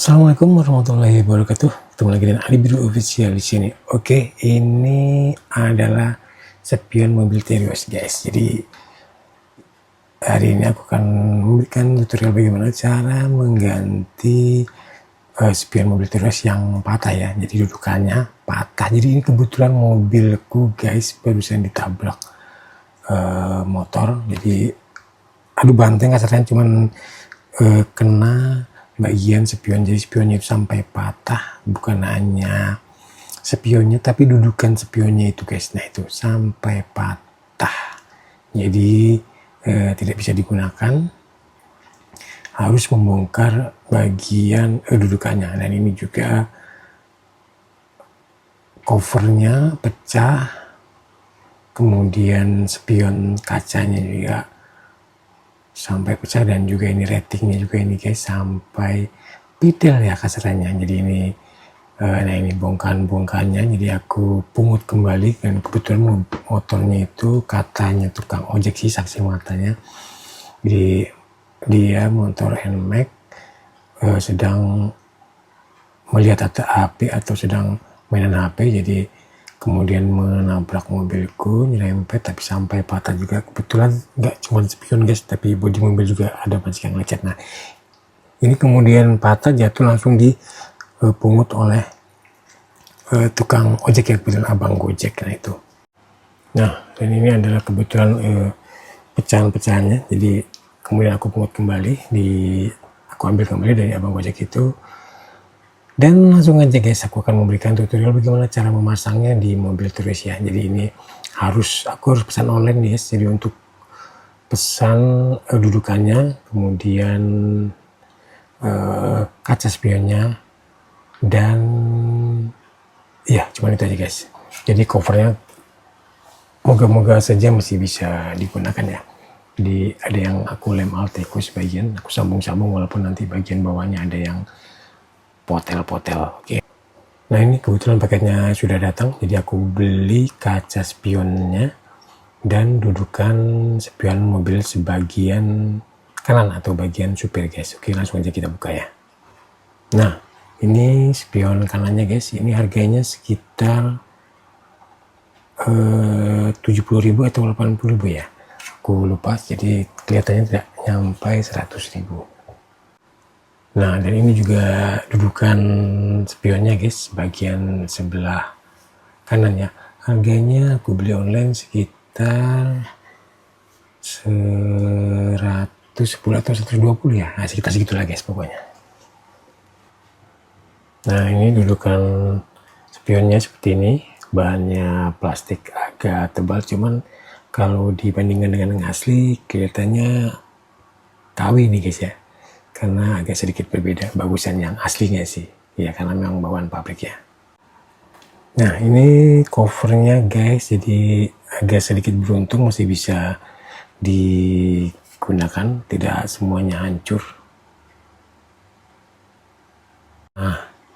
Assalamualaikum warahmatullahi wabarakatuh. Ketemu lagi dengan Ali Biru Official di sini. Oke, ini adalah spion mobil Terios, guys. Jadi hari ini aku akan memberikan tutorial bagaimana cara mengganti spion mobil Terios yang patah ya. Jadi dudukannya patah. Jadi ini kebetulan mobilku, guys, barusan ditabrak motor. Jadi adu banteng kasarnya, cuman kena bagian spion. Jadi spionnya itu sampai patah, bukan hanya spionnya tapi dudukan spionnya itu, guys. Nah itu sampai patah, jadi tidak bisa digunakan, harus membongkar bagian dudukannya. Dan ini juga covernya pecah, kemudian spion kacanya juga sampai pecah, dan juga ini ratingnya juga ini, guys, sampai pidel ya kasarnya. Jadi ini nah ini bongkahan-bongkahannya, jadi aku pungut kembali. Dan kebetulan motornya itu katanya tukang ojek sih, saksi matanya. Jadi dia motor NMAX sedang melihat HP atau sedang mainan HP, jadi kemudian menabrak mobilku, nyerempet, tapi sampai patah juga. Kebetulan nggak cuma spion, guys, tapi bodi mobil juga ada banyak yang lecet. Nah ini kemudian patah, jatuh, langsung dipungut oleh tukang ojek ya, kebetulan abang Gojek. Nah itu, nah dan ini adalah kebetulan pecahan-pecahannya. Jadi kemudian aku pungut kembali, aku ambil kembali dari abang Gojek itu. Dan langsung aja, guys, aku akan memberikan tutorial bagaimana cara memasangnya di mobil Terios ya. Jadi ini aku harus pesan online, guys. Jadi untuk pesan dudukannya, kemudian kaca spionnya, dan ya cuman itu aja, guys. Jadi covernya moga-moga saja masih bisa digunakan ya. Jadi ada yang aku lem Alteco sebagian, aku sambung-sambung, walaupun nanti bagian bawahnya ada yang potel-potel. Oke. Nah ini kebetulan paketnya sudah datang, jadi aku beli kaca spionnya dan dudukan spion mobil sebagian kanan atau bagian supir, guys. Oke, langsung aja kita buka ya. Nah ini spion kanannya, guys. Ini harganya sekitar 70.000 atau 80.000 ya, aku lupa. Jadi kelihatannya tidak nyampe 100.000. Nah dan ini juga dudukan spionnya, guys, bagian sebelah kanan ya. Harganya aku beli online sekitar 110 atau 120 ya. Nah sekitar segitulah, guys, pokoknya. Nah ini dudukan spionnya seperti ini. Bahannya plastik agak tebal, cuman kalau dibandingkan dengan yang asli kelihatannya KW nih, guys ya, karena agak sedikit berbeda bagusan yang aslinya sih ya, karena memang bawaan pabrik ya. Nah ini covernya, guys, jadi agak sedikit beruntung, masih bisa digunakan, tidak semuanya hancur.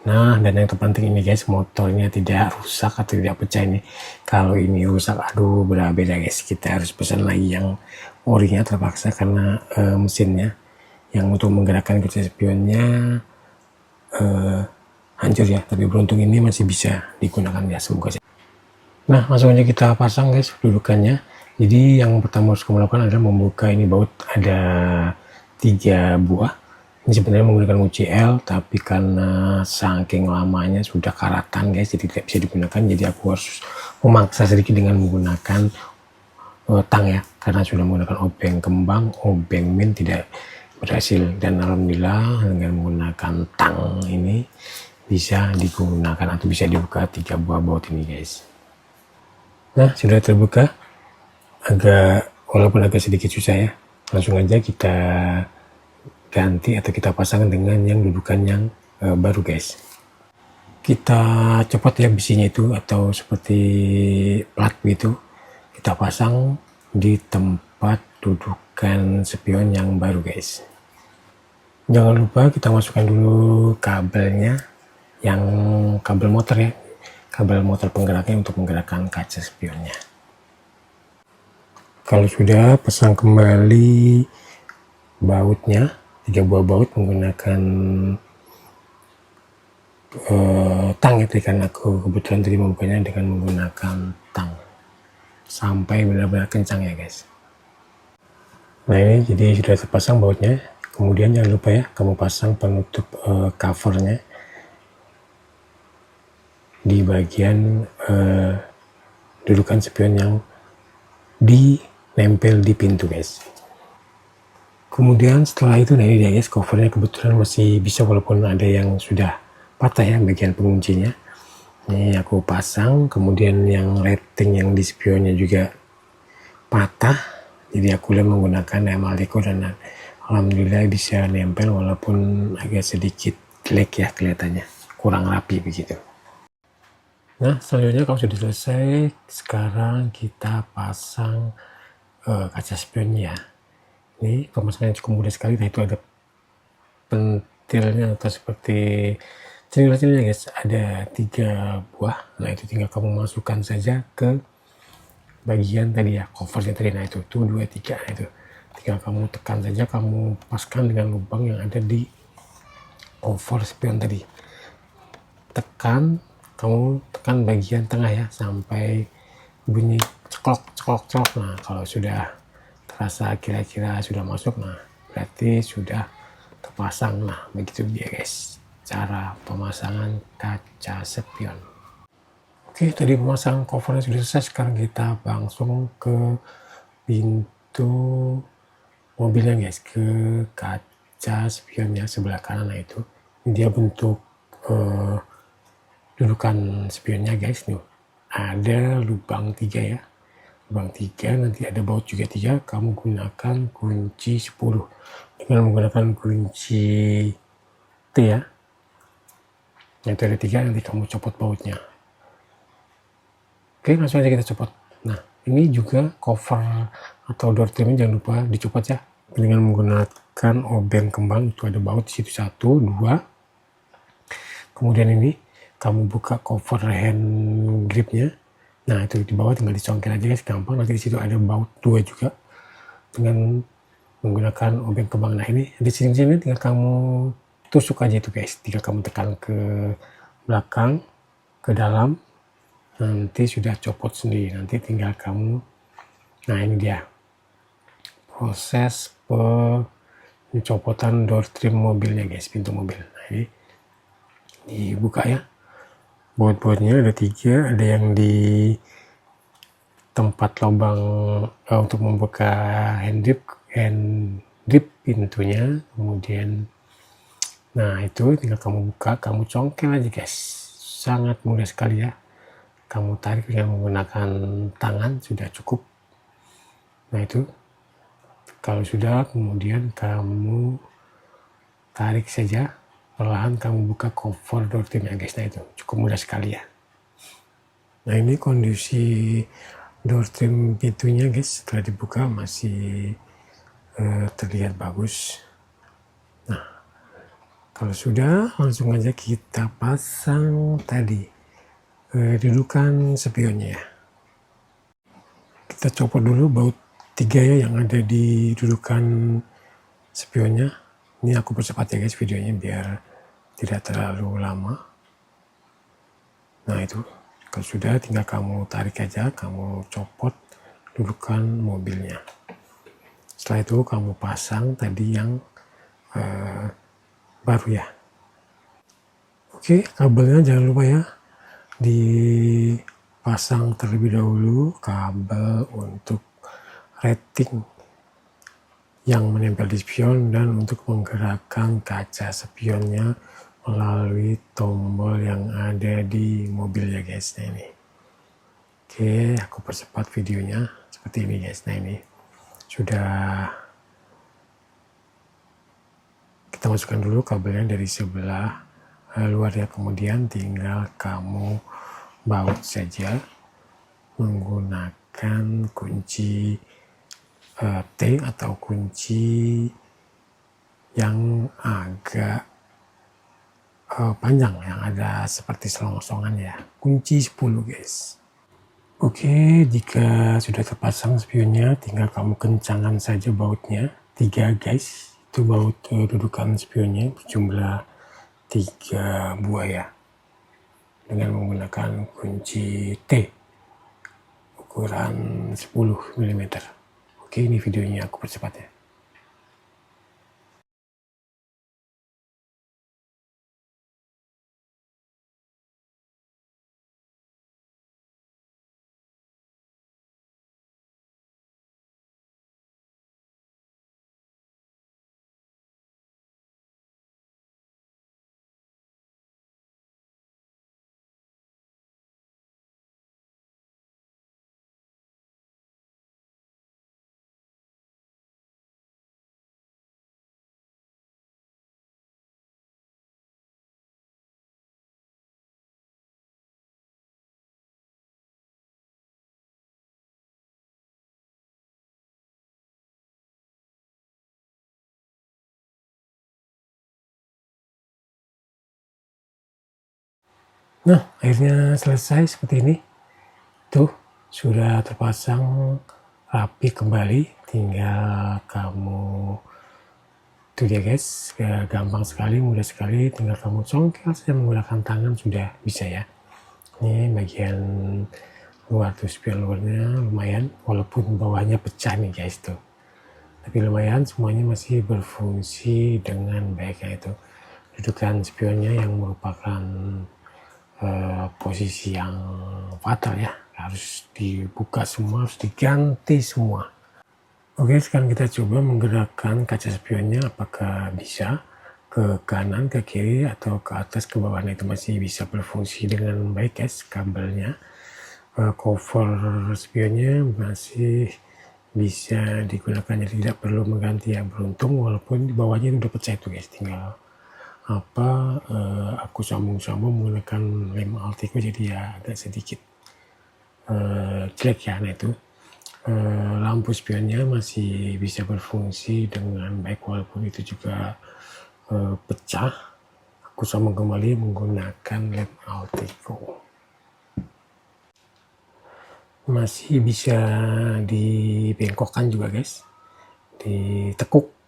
Nah dan yang terpenting ini, guys, motornya tidak rusak atau tidak pecah. Ini kalau ini rusak, aduh berbeda, guys, kita harus pesan lagi yang orinya terpaksa, karena mesinnya yang untuk menggerakkan kaca spionnya hancur ya. Tapi beruntung ini masih bisa digunakan ya, semoga. Nah langsung aja kita pasang, guys, dudukannya. Jadi yang pertama harus kamu lakukan adalah membuka ini baut, ada 3 buah. Ini sebenarnya menggunakan UCL, tapi karena saking lamanya sudah karatan, guys, jadi tidak bisa digunakan. Jadi aku harus memaksa sedikit dengan menggunakan tang ya, karena sudah menggunakan obeng kembang, obeng min tidak berhasil. Dan alhamdulillah dengan menggunakan tang ini bisa digunakan atau bisa dibuka 3 buah baut ini, guys. Nah sudah terbuka, walaupun agak sedikit susah ya. Langsung aja kita ganti atau kita pasang dengan yang dudukan yang baru, guys. Kita copot ya bisinya itu, atau seperti plat gitu, kita pasang di tempat dudukan spion yang baru, guys. Jangan lupa kita masukkan dulu kabelnya, yang kabel motor ya, kabel motor penggeraknya untuk menggerakkan kaca spionnya. Kalau sudah, pasang kembali bautnya, 3 buah baut menggunakan tang ya, karena aku kebetulan tadi membukanya dengan menggunakan tang sampai benar-benar kencang ya guys. Nah ini jadi sudah terpasang bautnya. Kemudian jangan lupa ya, kamu pasang penutup covernya di bagian dudukan spion yang dinempel di pintu guys. Kemudian setelah itu, nah ini dia guys, covernya kebetulan masih bisa walaupun ada yang sudah patah ya bagian penguncinya. Ini aku pasang, kemudian yang rating yang di spionnya juga patah, jadi aku menggunakan Maliko dan alhamdulillah bisa nempel walaupun agak sedikit jelek ya kelihatannya, kurang rapi begitu. Nah selanjutnya kalau sudah selesai, sekarang kita pasang kaca spionnya. Ini pemasangannya cukup mudah sekali. Nah itu ada pentilnya atau seperti cenil-cenilnya guys, ada 3 buah. Nah itu tinggal kamu masukkan saja ke bagian tadi ya, covernya tadi. Nah itu 2, 3, nah itu tinggal kamu tekan saja, kamu paskan dengan lubang yang ada di cover spion tadi. Kamu tekan bagian tengah ya sampai bunyi ceklok ceklok ceklok. Nah kalau sudah terasa kira-kira sudah masuk, nah berarti sudah terpasang. Nah begitu dia guys cara pemasangan kaca spion. Oke, tadi pemasangan covernya sudah selesai. Sekarang kita langsung ke pintu mobilnya guys, ke kaca spionnya sebelah kanan. Nah itu dia bentuk dudukan spionnya guys. Nih ada lubang 3 ya, lubang 3, nanti ada baut juga 3. Kamu gunakan kunci 10 dengan menggunakan kunci T ya. Nah itu ada 3, nanti kamu copot bautnya. Oke, langsung aja kita copot. Nah ini juga cover atau door trimnya jangan lupa dicopot ya dengan menggunakan obeng kembang. Itu ada baut di situ 1, 2. Kemudian ini kamu buka cover hand gripnya. Nah itu di bawah tinggal dicongkel aja guys, gampang. Nanti di situ ada baut 2 juga dengan menggunakan obeng kembang. Nah ini di sini tinggal kamu tusuk aja itu guys, tinggal kamu tekan ke belakang, ke dalam, nanti sudah copot sendiri. Nanti tinggal kamu, nah ini dia proses pencopotan door trim mobilnya guys, pintu mobil. Nah ini dibuka ya, baut-bautnya ada 3, ada yang di tempat lubang untuk membuka hand grip pintunya. Kemudian nah itu tinggal kamu buka, kamu congkel aja guys, sangat mudah sekali ya. Kamu tarik dengan menggunakan tangan sudah cukup. Nah itu kalau sudah, kemudian kamu tarik saja perlahan, kamu buka cover door trimnya guys. Nah itu cukup mudah sekali ya. Nah ini kondisi door trim pintunya guys, setelah dibuka masih terlihat bagus. Nah kalau sudah, langsung aja kita pasang tadi dudukan spionnya ya. Kita copot dulu baut 3 ya yang ada di dudukan spionnya. Ini aku percepat ya guys videonya biar tidak terlalu lama. Nah itu kalau sudah, tinggal kamu tarik aja, kamu copot dudukan mobilnya. Setelah itu kamu pasang tadi yang baru ya. Oke, kabelnya jangan lupa ya dipasang terlebih dahulu, kabel untuk rating yang menempel di spion dan untuk menggerakkan kaca spionnya melalui tombol yang ada di mobilnya guys. Nah ini, oke, aku percepat videonya seperti ini guys. Nah ini sudah kita masukkan dulu kabelnya dari sebelah luar ya, kemudian tinggal kamu baut saja menggunakan kunci T atau kunci yang agak panjang, yang ada seperti selong-selongan ya, kunci 10 guys. Oke, jika sudah terpasang spionnya, tinggal kamu kencangkan saja bautnya 3 guys. Itu baut dudukan spionnya berjumlah 3 buah ya. dengan menggunakan kunci T ukuran 10 mm. Oke, ini videonya aku percepat ya. Nah, akhirnya selesai seperti ini. Tuh, sudah terpasang rapi kembali. Tinggal kamu, itu dia guys, gampang sekali, mudah sekali. Tinggal kamu congkel saja menggunakan tangan, sudah bisa ya. Ini bagian luar tuh, spion luarnya lumayan, walaupun bawahnya pecah nih guys tuh. Tapi lumayan, semuanya masih berfungsi dengan baik, yaitu dudukan spionnya yang merupakan posisi yang fatal ya, harus dibuka semua, harus diganti semua. Oke, sekarang kita coba menggerakkan kaca spionnya, apakah bisa ke kanan, ke kiri, atau ke atas, ke bawah. Nah, itu masih bisa berfungsi dengan baik guys. Kabelnya, cover spionnya masih bisa digunakan, jadi tidak perlu mengganti ya. Beruntung walaupun di bawahnya udah pecah itu guys, tinggal aku sambung-sambung menggunakan lem Alteco, jadi ya agak sedikit jelek ya. Nah, itu lampu spionnya masih bisa berfungsi dengan baik, walaupun itu juga pecah. Aku sambung kembali menggunakan lem Alteco, masih bisa dibengkokkan juga guys, ditekuk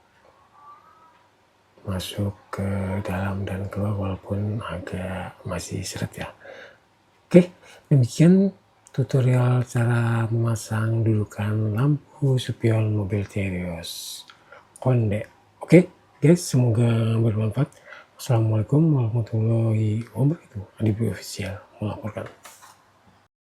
masuk ke dalam dan keluar, walaupun agak masih seret ya. Oke, demikian tutorial cara memasang dudukan lampu spion mobil Terios Konde. Oke guys, semoga bermanfaat. Assalamualaikum warahmatullahi wabarakatuh. Adi Official melaporkan.